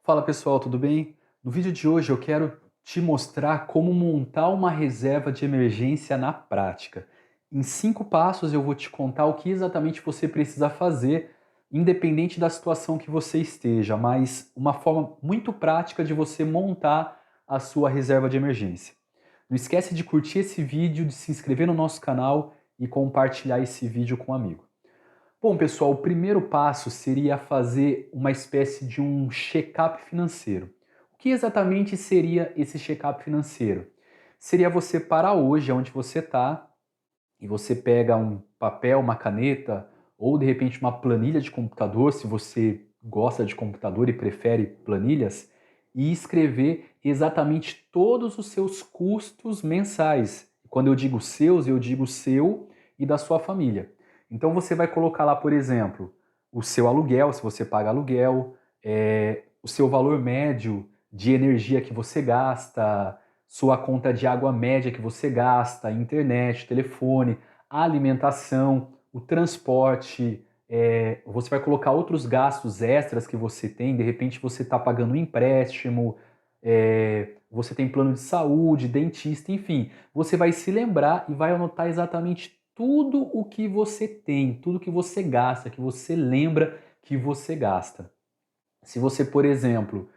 Fala pessoal, tudo bem? No vídeo de hoje eu quero te mostrar como montar uma reserva de emergência na prática. Em 5 passos eu vou te contar o que exatamente você precisa fazer, independente da situação que você esteja, mas uma forma muito prática de você montar a sua reserva de emergência. Não esquece de curtir esse vídeo, de se inscrever no nosso canal e compartilhar esse vídeo com um amigo. Bom, pessoal, o primeiro passo seria fazer uma espécie de um check-up financeiro. O que exatamente seria esse check-up financeiro? Seria você parar hoje onde você está e você pega um papel, uma caneta ou de repente uma planilha de computador, se você gosta de computador e prefere planilhas, e escrever exatamente todos os seus custos mensais. Quando eu digo seus, eu digo seu e da sua família. Então você vai colocar lá, por exemplo, o seu aluguel, se você paga aluguel, o seu valor médio de energia que você gasta, sua conta de água média que você gasta, internet, telefone, a alimentação, o transporte, você vai colocar outros gastos extras que você tem, de repente você está pagando um empréstimo, você tem plano de saúde, dentista, enfim. Você vai se lembrar e vai anotar exatamente tudo o que você tem, tudo que você gasta, que você lembra que você gasta. Se você, por exemplo,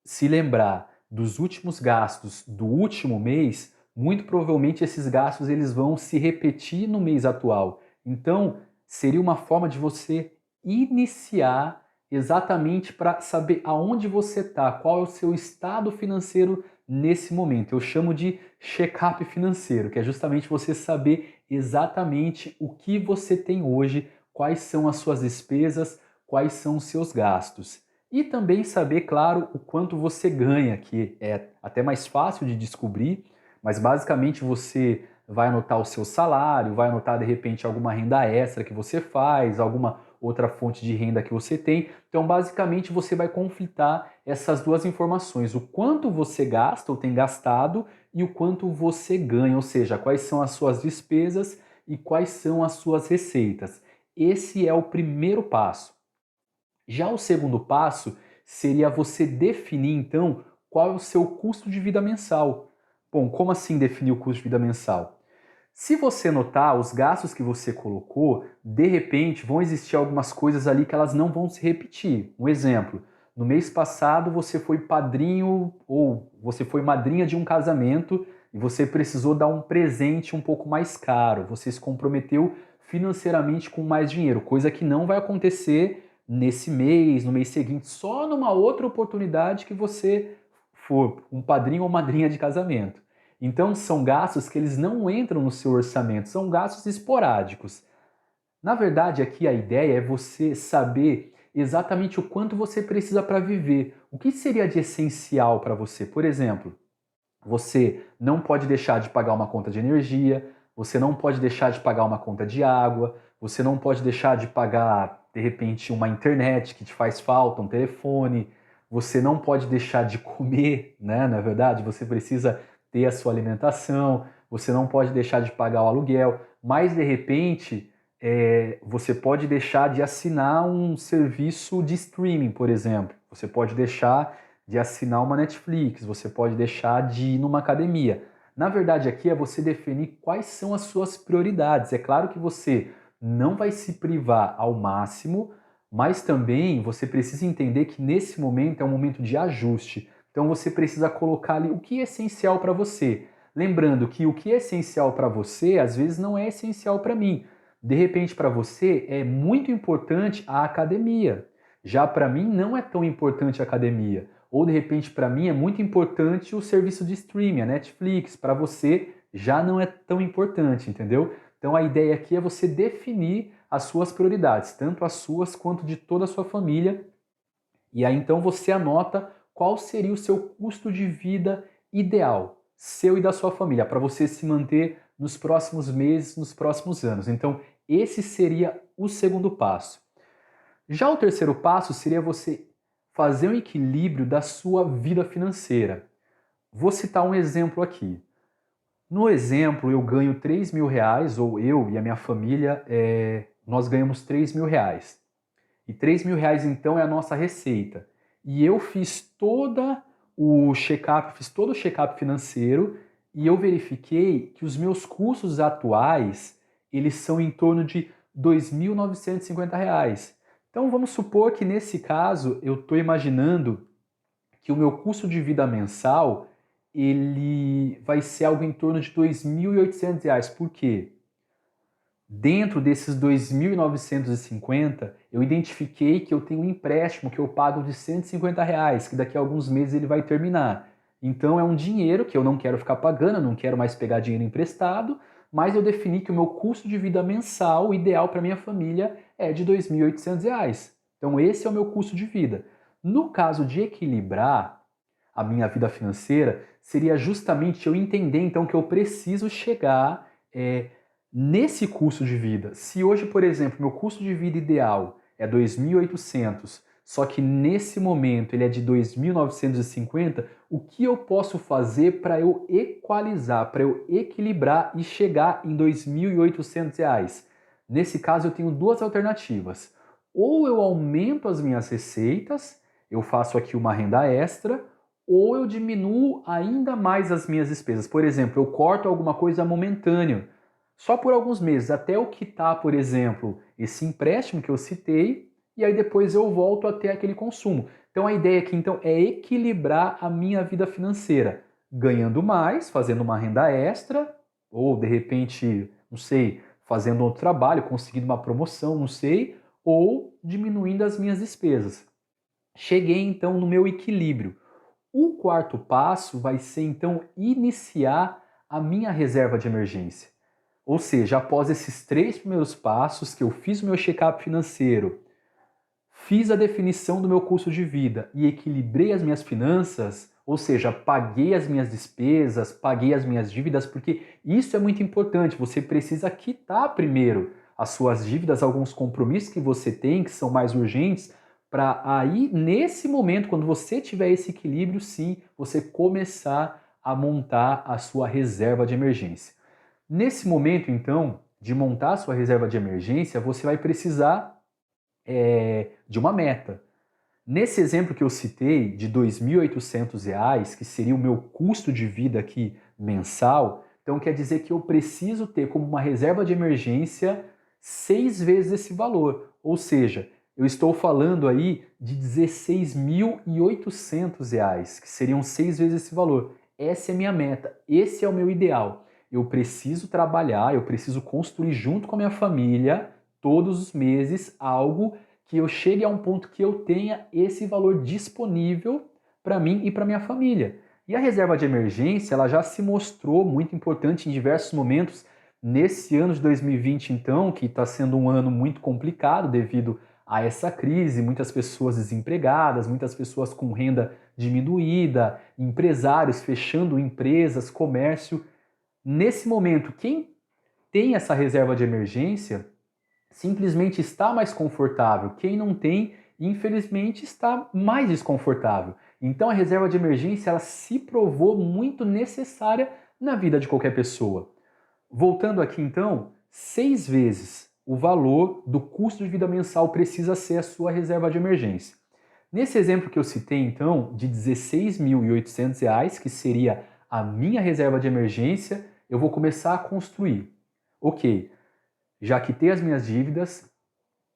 se lembrar dos últimos gastos do último mês, muito provavelmente esses gastos eles vão se repetir no mês atual. Então, seria uma forma de você iniciar exatamente para saber aonde você está, qual é o seu estado financeiro nesse momento. Eu chamo de check-up financeiro, que é justamente você saber exatamente o que você tem hoje, quais são as suas despesas, quais são os seus gastos. E também saber, claro, o quanto você ganha, que é até mais fácil de descobrir, mas basicamente você vai anotar o seu salário, vai anotar de repente alguma renda extra que você faz, alguma outra fonte de renda que você tem. Então, basicamente, você vai conflitar essas duas informações: o quanto você gasta ou tem gastado e o quanto você ganha, ou seja, quais são as suas despesas e quais são as suas receitas. Esse é o primeiro passo. Já o segundo passo seria você definir então qual é o seu custo de vida mensal. Bom, como assim definir o custo de vida mensal? Se você notar os gastos que você colocou, de repente vão existir algumas coisas ali que elas não vão se repetir. Um exemplo, no mês passado você foi padrinho ou você foi madrinha de um casamento e você precisou dar um presente um pouco mais caro. Você se comprometeu financeiramente com mais dinheiro, coisa que não vai acontecer nesse mês, no mês seguinte, só numa outra oportunidade que você for um padrinho ou madrinha de casamento. Então são gastos que eles não entram no seu orçamento, são gastos esporádicos. Na verdade, aqui a ideia é você saber exatamente o quanto você precisa para viver. O que seria de essencial para você? Por exemplo, você não pode deixar de pagar uma conta de energia, você não pode deixar de pagar uma conta de água, você não pode deixar de pagar, de repente, uma internet que te faz falta, um telefone, você não pode deixar de comer, né? Na verdade, você precisa ter a sua alimentação, você não pode deixar de pagar o aluguel, mas de repente você pode deixar de assinar um serviço de streaming, por exemplo. Você pode deixar de assinar uma Netflix, você pode deixar de ir numa academia. Na verdade, aqui é você definir quais são as suas prioridades. É claro que você não vai se privar ao máximo, mas também você precisa entender que nesse momento é um momento de ajuste. Então você precisa colocar ali o que é essencial para você. Lembrando que o que é essencial para você, às vezes não é essencial para mim. De repente, para você é muito importante a academia. Já para mim não é tão importante a academia. Ou de repente, para mim, é muito importante o serviço de streaming, a Netflix. Para você, já não é tão importante, entendeu? Então, a ideia aqui é você definir as suas prioridades, tanto as suas quanto de toda a sua família. E aí, então, você anota qual seria o seu custo de vida ideal, seu e da sua família, para você se manter nos próximos meses, nos próximos anos. Então, esse seria o segundo passo. Já o terceiro passo seria você fazer um equilíbrio da sua vida financeira. Vou citar um exemplo aqui. No exemplo, eu ganho R$ 3.000, ou eu e a minha família, nós ganhamos R$ 3.000. E R$ 3.000 então é a nossa receita. e eu fiz fiz todo o check-up financeiro e eu verifiquei que os meus custos atuais, eles são em torno de R$ 2.950. Então vamos supor que nesse caso eu estou imaginando que o meu custo de vida mensal ele vai ser algo em torno de R$ 2.800. Por quê? Dentro desses 2.950, eu identifiquei que eu tenho um empréstimo que eu pago de R$ 150, que daqui a alguns meses ele vai terminar. Então é um dinheiro que eu não quero ficar pagando, eu não quero mais pegar dinheiro emprestado, mas eu defini que o meu custo de vida mensal ideal para minha família é de R$ 2.800. Então esse é o meu custo de vida. No caso de equilibrar a minha vida financeira, seria justamente eu entender então que eu preciso chegar nesse custo de vida. Se hoje, por exemplo, meu custo de vida ideal é 2.800, só que nesse momento ele é de 2.950, o que eu posso fazer para eu equalizar, para eu equilibrar e chegar em 2.800 reais? Nesse caso eu tenho duas alternativas. Ou eu aumento as minhas receitas, eu faço aqui uma renda extra, ou eu diminuo ainda mais as minhas despesas. Por exemplo, eu corto alguma coisa momentânea, só por alguns meses, até eu quitar, por exemplo, esse empréstimo que eu citei, e aí depois eu volto a ter aquele consumo. Então a ideia aqui então é equilibrar a minha vida financeira, ganhando mais, fazendo uma renda extra, ou de repente, não sei, fazendo outro trabalho, conseguindo uma promoção, não sei, ou diminuindo as minhas despesas. Cheguei então no meu equilíbrio. O quarto passo vai ser então iniciar a minha reserva de emergência. Ou seja, após esses três primeiros passos que eu fiz o meu check-up financeiro, fiz a definição do meu custo de vida e equilibrei as minhas finanças, ou seja, paguei as minhas despesas, paguei as minhas dívidas, porque isso é muito importante, você precisa quitar primeiro as suas dívidas, alguns compromissos que você tem, que são mais urgentes, para aí, nesse momento, quando você tiver esse equilíbrio, sim, você começar a montar a sua reserva de emergência. Nesse momento, então, de montar a sua reserva de emergência, você vai precisar de uma meta. Nesse exemplo que eu citei, de R$ 2.800, que seria o meu custo de vida aqui mensal, então quer dizer que eu preciso ter como uma reserva de emergência 6 vezes esse valor. Ou seja, eu estou falando aí de R$ 16.800, que seriam 6 vezes esse valor. Essa é a minha meta, esse é o meu ideal. Eu preciso trabalhar, eu preciso construir junto com a minha família, todos os meses, algo que eu chegue a um ponto que eu tenha esse valor disponível para mim e para minha família. E a reserva de emergência, ela já se mostrou muito importante em diversos momentos nesse ano de 2020, então, que está sendo um ano muito complicado devido a essa crise, muitas pessoas desempregadas, muitas pessoas com renda diminuída, empresários fechando empresas, comércio. Nesse momento, quem tem essa reserva de emergência simplesmente está mais confortável. Quem não tem, infelizmente, está mais desconfortável. Então a reserva de emergência ela se provou muito necessária na vida de qualquer pessoa. Voltando aqui então, 6 vezes o valor do custo de vida mensal precisa ser a sua reserva de emergência. Nesse exemplo que eu citei então, de R$ 16.800, que seria a minha reserva de emergência, eu vou começar a construir. Ok, já quitei as minhas dívidas,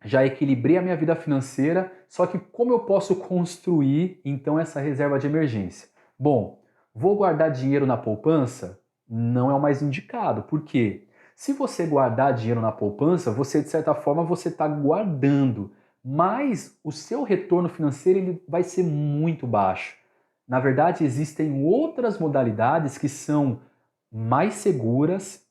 já equilibrei a minha vida financeira, só que como eu posso construir então essa reserva de emergência? Bom, vou guardar dinheiro na poupança? Não é o mais indicado. Por quê? Se você guardar dinheiro na poupança, você de certa forma você está guardando, mas o seu retorno financeiro ele vai ser muito baixo. Na verdade, existem outras modalidades que são mais seguras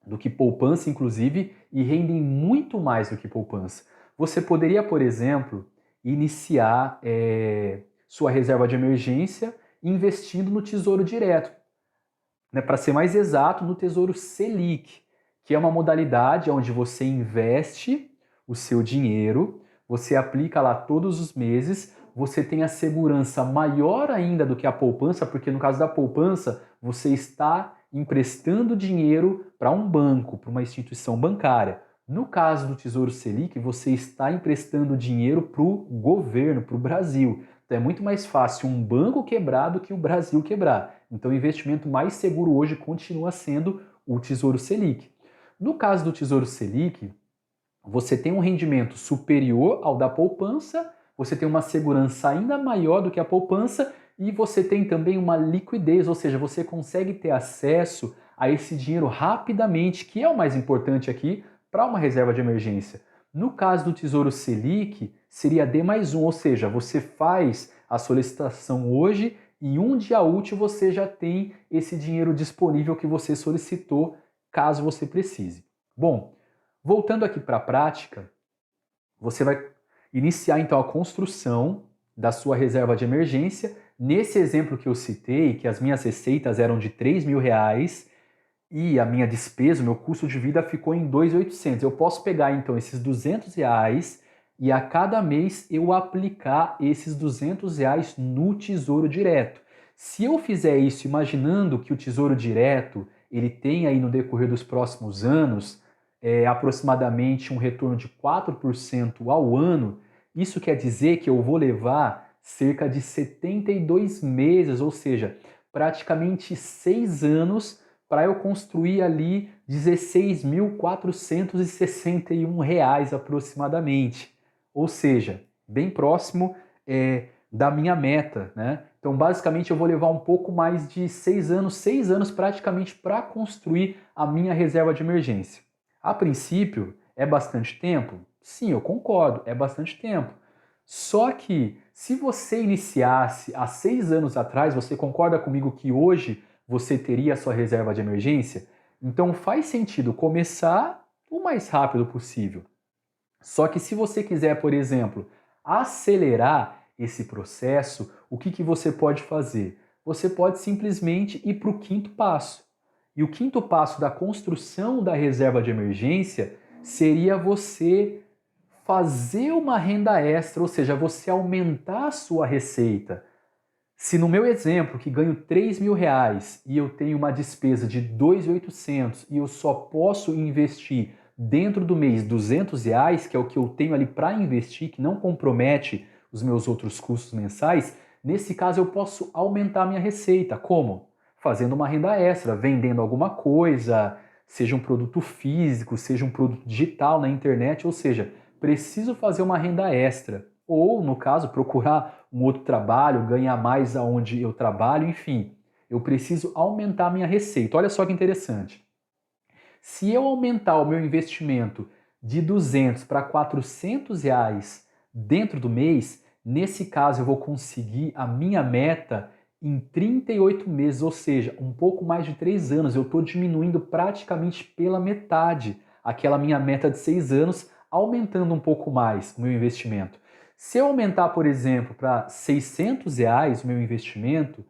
do que poupança, inclusive, e rendem muito mais do que poupança. Você poderia, por exemplo, iniciar sua reserva de emergência investindo no Tesouro Direto, né? Para ser mais exato, no Tesouro Selic, que é uma modalidade onde você investe o seu dinheiro, você aplica lá todos os meses, você tem a segurança maior ainda do que a poupança, porque no caso da poupança, você está emprestando dinheiro para um banco, para uma instituição bancária. No caso do Tesouro Selic, você está emprestando dinheiro para o governo, para o Brasil. Então é muito mais fácil um banco quebrar do que o Brasil quebrar. Então o investimento mais seguro hoje continua sendo o Tesouro Selic. No caso do Tesouro Selic, você tem um rendimento superior ao da poupança, você tem uma segurança ainda maior do que a poupança e você tem também uma liquidez, ou seja, você consegue ter acesso a esse dinheiro rapidamente, que é o mais importante aqui para uma reserva de emergência. No caso do Tesouro Selic, seria D+1, ou seja, você faz a solicitação hoje e um dia útil você já tem esse dinheiro disponível que você solicitou, caso você precise. Bom, voltando aqui para a prática, você vai iniciar então a construção da sua reserva de emergência. Nesse exemplo que eu citei, que as minhas receitas eram de R$ 3.000 e a minha despesa, o meu custo de vida ficou em 2.800. Eu posso pegar então esses R$ 200 e a cada mês eu aplicar esses R$ 200 no Tesouro Direto. Se eu fizer isso imaginando que o Tesouro Direto ele tem aí no decorrer dos próximos anos aproximadamente um retorno de 4% ao ano, isso quer dizer que eu vou levar cerca de 72 meses, ou seja, praticamente 6 anos para eu construir ali R$ 16.461 aproximadamente. Ou seja, bem próximo da minha meta, né? Então, basicamente, eu vou levar um pouco mais de 6 anos praticamente para construir a minha reserva de emergência. A princípio, é bastante tempo? Sim, eu concordo, é bastante tempo. Só que, se você iniciasse há 6 anos atrás, você concorda comigo que hoje você teria a sua reserva de emergência? Então faz sentido começar o mais rápido possível. Só que se você quiser, por exemplo, acelerar esse processo, o que você pode fazer? Você pode simplesmente ir para o quinto passo. E o quinto passo da construção da reserva de emergência seria você fazer uma renda extra, ou seja, você aumentar a sua receita. Se no meu exemplo, que ganho R$ 3.000 e eu tenho uma despesa de 2.800 e eu só posso investir dentro do mês R$ 200, que é o que eu tenho ali para investir, que não compromete os meus outros custos mensais, nesse caso eu posso aumentar a minha receita. Como? Fazendo uma renda extra, vendendo alguma coisa, seja um produto físico, seja um produto digital na internet, ou seja, preciso fazer uma renda extra. Ou, no caso, procurar um outro trabalho, ganhar mais aonde eu trabalho, enfim. Eu preciso aumentar a minha receita. Olha só que interessante. Se eu aumentar o meu investimento de 200 para R$ 400 dentro do mês, nesse caso eu vou conseguir a minha meta em 38 meses, ou seja, um pouco mais de 3 anos. Eu estou diminuindo praticamente pela metade aquela minha meta de 6 anos, aumentando um pouco mais o meu investimento. Se eu aumentar, por exemplo, para R$ 600 o meu investimento,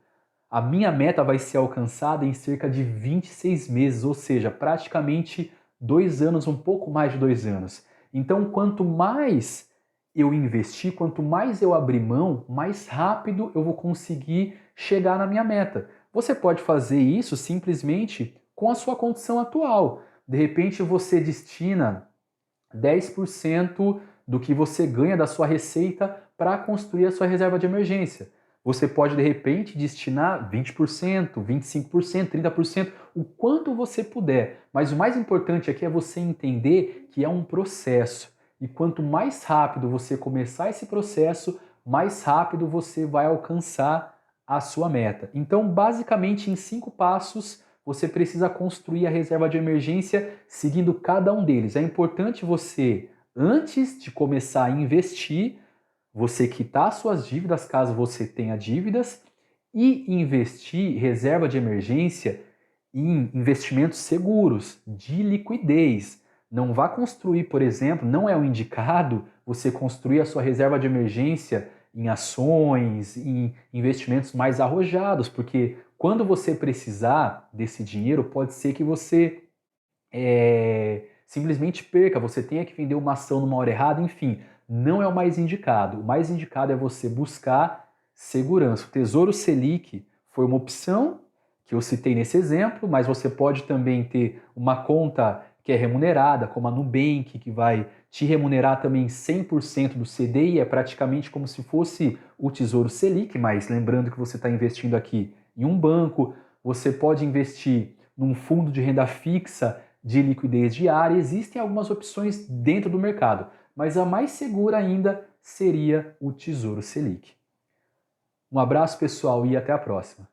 a minha meta vai ser alcançada em cerca de 26 meses, ou seja, praticamente 2 anos, um pouco mais de 2 anos. Então, quanto mais eu investir, quanto mais eu abrir mão, mais rápido eu vou conseguir chegar na minha meta. Você pode fazer isso simplesmente com a sua condição atual. De repente, você destina 10% do que você ganha da sua receita para construir a sua reserva de emergência. Você pode, de repente, destinar 20%, 25%, 30%, o quanto você puder. Mas o mais importante aqui é você entender que é um processo. E quanto mais rápido você começar esse processo, mais rápido você vai alcançar a sua meta. Então, basicamente, em 5 passos, você precisa construir a reserva de emergência seguindo cada um deles. É importante você, antes de começar a investir, você quitar suas dívidas, caso você tenha dívidas, e investir reserva de emergência em investimentos seguros, de liquidez. Não vá construir, por exemplo, não é o indicado você construir a sua reserva de emergência em ações, em investimentos mais arrojados, porque quando você precisar desse dinheiro, pode ser que você simplesmente perca, você tenha que vender uma ação numa hora errada, enfim, não é o mais indicado. O mais indicado é você buscar segurança. O Tesouro Selic foi uma opção que eu citei nesse exemplo, mas você pode também ter uma conta que é remunerada, como a Nubank, que vai te remunerar também 100% do CDI, é praticamente como se fosse o Tesouro Selic, mas lembrando que você está investindo aqui em um banco, você pode investir num fundo de renda fixa de liquidez diária, existem algumas opções dentro do mercado, mas a mais segura ainda seria o Tesouro Selic. Um abraço, pessoal, e até a próxima.